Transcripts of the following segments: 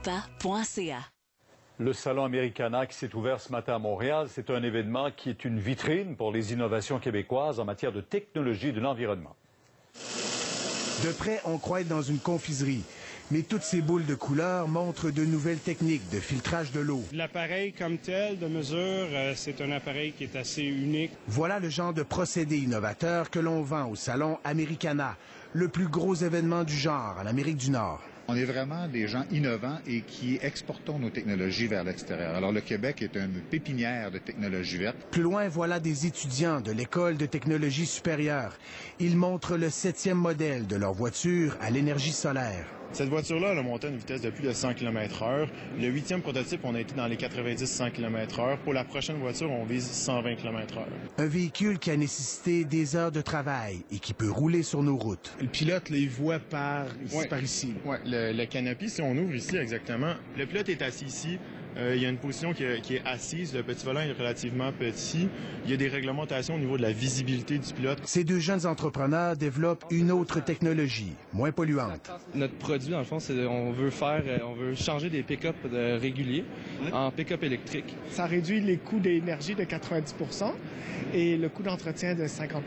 europa.ca. Le salon Americana qui s'est ouvert ce matin à Montréal, c'est un événement qui est une vitrine pour les innovations québécoises en matière de technologie de l'environnement. De près, on croit être dans une confiserie. Mais toutes ces boules de couleurs montrent de nouvelles techniques de filtrage de l'eau. L'appareil comme tel de mesure, c'est un appareil qui est assez unique. Voilà le genre de procédé innovateur que l'on vend au salon Americana, le plus gros événement du genre en Amérique du Nord. On est vraiment des gens innovants et qui exportons nos technologies vers l'extérieur. Alors le Québec est une pépinière de technologies vertes. Plus loin, voilà des étudiants de l'École de technologie supérieure. Ils montrent le 7e modèle de leur voiture à l'énergie solaire. Cette voiture-là, elle a monté à une vitesse de plus de 100 km/h. Le 8e prototype, on a été dans les 90-100 km/h. Pour la prochaine voiture, on vise 120 km/h. Un véhicule qui a nécessité des heures de travail et qui peut rouler sur nos routes. Le pilote, là, il voit par ici. Oui, le canopy, si on ouvre ici exactement, le pilote est assis ici. Il y a une position qui est assise. Le petit volant est relativement petit. Il y a des réglementations au niveau de la visibilité du pilote. Ces deux jeunes entrepreneurs développent une autre technologie, moins polluante. Notre produit, dans le fond, c'est on veut changer des pick-up réguliers en pick-up électrique. Ça réduit les coûts d'énergie de 90% et le coût d'entretien de 50%.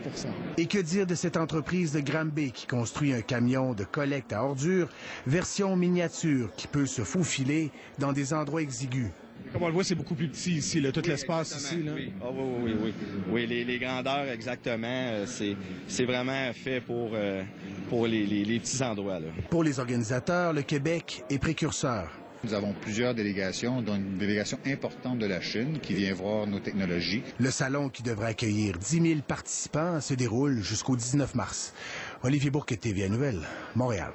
Et que dire de cette entreprise de Granby qui construit un camion de collecte à ordures, version miniature qui peut se faufiler dans des endroits exigus. Comme on le voit, c'est beaucoup plus petit ici, là, tout l'espace ici. Là. Oui. Oh, oui, les grandeurs, exactement, c'est vraiment fait pour les petits endroits. Là. Pour les organisateurs, le Québec est précurseur. Nous avons plusieurs délégations, dont une délégation importante de la Chine qui vient voir nos technologies. Le salon qui devrait accueillir 10 000 participants se déroule jusqu'au 19 mars. Olivier Bourque, TVA Nouvelle, Montréal.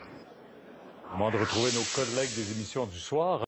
Moment de retrouver nos collègues des émissions du soir.